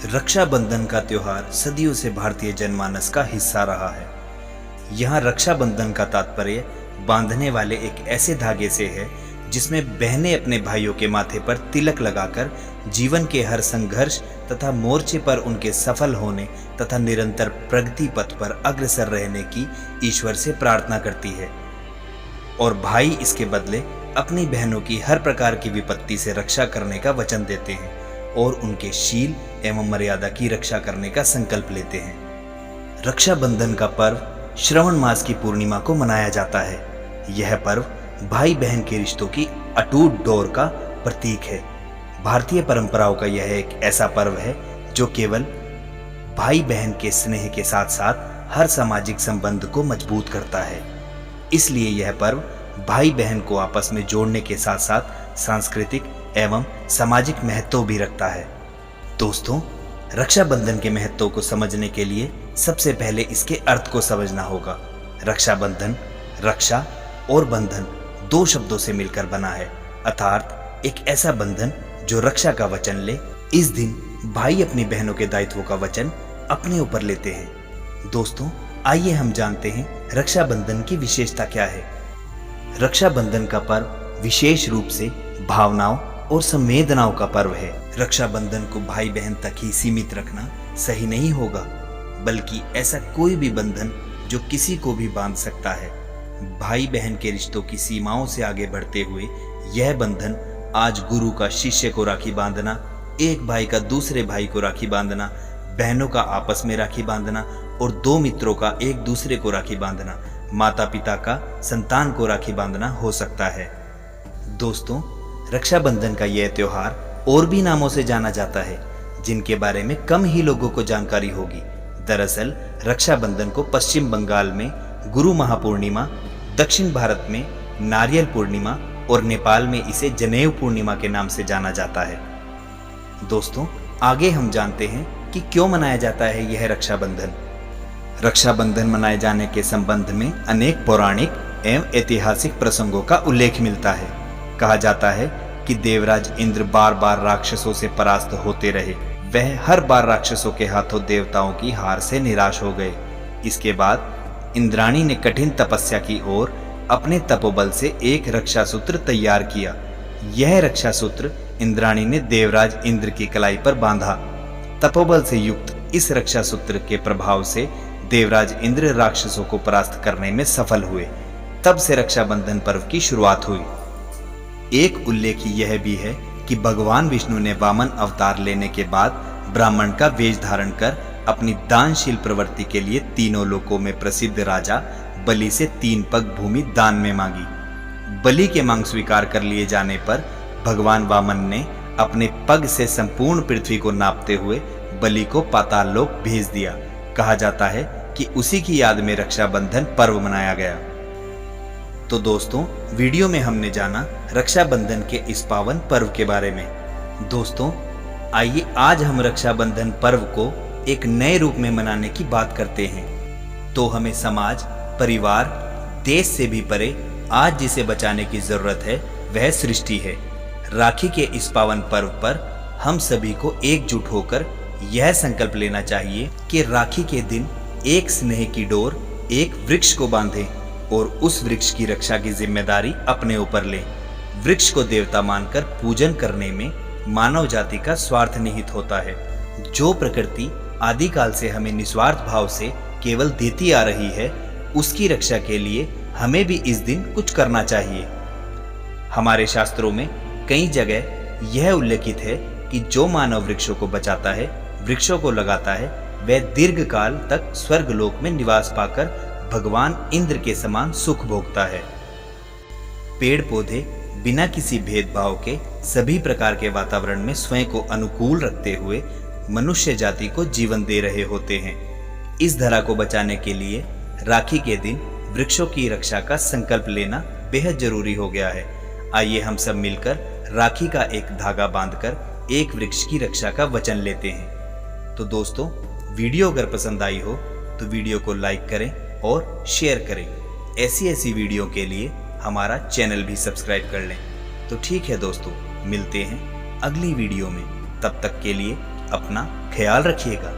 रक्षाबंधन का त्योहार सदियों से भारतीय जनमानस का हिस्सा रहा है। यहाँ रक्षाबंधन का तात्पर्य बांधने वाले एक ऐसे धागे से है जिसमें बहनें अपने भाइयों के माथे पर तिलक लगाकर जीवन के हर संघर्ष तथा मोर्चे पर उनके सफल होने तथा निरंतर प्रगति पथ पर अग्रसर रहने की ईश्वर से प्रार्थना करती है और भाई इसके बदले अपनी बहनों की हर प्रकार की विपत्ति से रक्षा करने का वचन देते हैं और उनके शील एवं मर्यादा की रक्षा करने का संकल्प लेते हैं। रक्षाबंधन का पर्व श्रवण मास की पूर्णिमा को मनाया जाता है। यह पर्व भाई बहन के रिश्तों की अटूट डोर का प्रतीक है। भारतीय परंपराओं का यह एक ऐसा पर्व है जो केवल भाई बहन के स्नेह के साथ साथ हर सामाजिक संबंध को मजबूत करता है। इसलिए यह पर्व भाई बहन को आपस में जोड़ने के साथ साथ सांस्कृतिक एवं सामाजिक महत्व भी रखता है। दोस्तों, रक्षाबंधन के महत्व को समझने के लिए सबसे पहले इसके अर्थ को समझना होगा। रक्षाबंधन रक्षा और बंधन दो शब्दों से मिलकर बना है, अर्थात एक ऐसा बंधन जो रक्षा का वचन ले। इस दिन भाई अपनी बहनों के दायित्वों का वचन अपने ऊपर लेते हैं। दोस्तों, आइए हम जानते हैं रक्षाबंधन की विशेषता क्या है। रक्षाबंधन का पर्व विशेष रूप से भावनाओं और संवेदनाओं का पर्व है। रक्षाबंधन को भाई बहन तक ही सीमित रखना सही नहीं होगा, बल्कि ऐसा कोई भी बंधन जो किसी को भी बांध सकता है। भाई बहन के रिश्तों की सीमाओं से आगे बढ़ते हुए यह बंधन आज गुरु का शिष्य को राखी बांधना, एक भाई का दूसरे भाई को राखी बांधना, बहनों का आपस में राखी बांधना और दो मित्रों का एक दूसरे को राखी बांधना, माता पिता का संतान को राखी बांधना हो सकता है। दोस्तों, रक्षाबंधन का यह त्योहार और भी नामों से जाना जाता है जिनके बारे में कम ही लोगों को जानकारी होगी। दरअसल रक्षाबंधन को पश्चिम बंगाल में गुरु महापूर्णिमा, दक्षिण भारत में नारियल पूर्णिमा और नेपाल में इसे जनेऊ पूर्णिमा के नाम से जाना जाता है। दोस्तों, आगे हम जानते हैं कि क्यों मनाया जाता है यह रक्षाबंधन। रक्षाबंधन मनाए जाने के संबंध में अनेक पौराणिक एवं ऐतिहासिक प्रसंगों का उल्लेख मिलता है। कहा जाता है कि देवराज इंद्र बार बार राक्षसों से परास्त होते रहे। वह हर बार राक्षसों के हाथों देवताओं की हार से निराश हो गए। इसके बाद इंद्राणी ने कठिन तपस्या की और अपने तपोबल से एक रक्षा सूत्र तैयार किया। यह रक्षा सूत्र इंद्राणी ने देवराज इंद्र की कलाई पर बांधा। तपोबल से युक्त इस रक्षा सूत्र के प्रभाव से देवराज इंद्र राक्षसों को परास्त करने में सफल हुए। तब से रक्षाबंधन पर्व की शुरुआत हुई। एक उल्लेख यह भी है कि भगवान विष्णु ने वामन अवतार लेने के बाद ब्राह्मण का वेश धारण कर अपनी दानशील प्रवृत्ति के लिए तीनों लोकों में प्रसिद्ध राजा बलि से 3 पग भूमि दान में मांगी। बलि के मांग स्वीकार कर लिए जाने पर भगवान वामन ने अपने पग से संपूर्ण पृथ्वी को नापते हुए बलि को पाताल लोक भेज दिया। कहा जाता है कि उसी की याद में रक्षाबंधन पर्व मनाया गया। तो दोस्तों, वीडियो में हमने जाना रक्षाबंधन के इस पावन पर्व के बारे में। दोस्तों, आइए आज हम रक्षाबंधन पर्व को एक नए रूप में मनाने की बात करते हैं। तो हमें समाज, परिवार, देश से भी परे आज जिसे बचाने की जरूरत है वह सृष्टि है। राखी के इस पावन पर्व पर हम सभी को एकजुट होकर यह संकल्प लेना चाहिए कि राखी के दिन एक स्नेह की डोर एक वृक्ष को बांधें और उस वृक्ष की रक्षा की जिम्मेदारी अपने ऊपर लें। वृक्ष को देवता मानकर पूजन करने में मानव जाति का स्वार्थ निहित होता है। जो प्रकृति आदिकाल से हमें निस्वार्थ भाव से केवल देती आ रही है, उसकी रक्षा के लिए हमें भी इस दिन कुछ करना चाहिए। हमारे शास्त्रों में कई जगह यह उल्लेखित है कि जो मानव वृक्षों को बचाता है, वृक्षों को लगाता है, वह दीर्घ काल तक स्वर्गलोक में निवास पाकर भगवान इंद्र के समान सुख भोगता है। पेड़ पौधे बिना किसी भेदभाव के सभी प्रकार के वातावरण में स्वयं को अनुकूल रखते हुए मनुष्य जाति को जीवन दे रहे होते हैं। इस धरा को बचाने के लिए राखी के दिन वृक्षों की रक्षा का संकल्प लेना बेहद जरूरी हो गया है। आइए हम सब मिलकर राखी का एक धागा बांधकर एक वृक्ष की रक्षा का वचन लेते हैं। तो दोस्तों, वीडियो अगर पसंद आई हो तो वीडियो को लाइक करें और शेयर करें। ऐसी वीडियो के लिए हमारा चैनल भी सब्सक्राइब कर लें। तो ठीक है दोस्तों, मिलते हैं अगली वीडियो में। तब तक के लिए अपना ख्याल रखिएगा।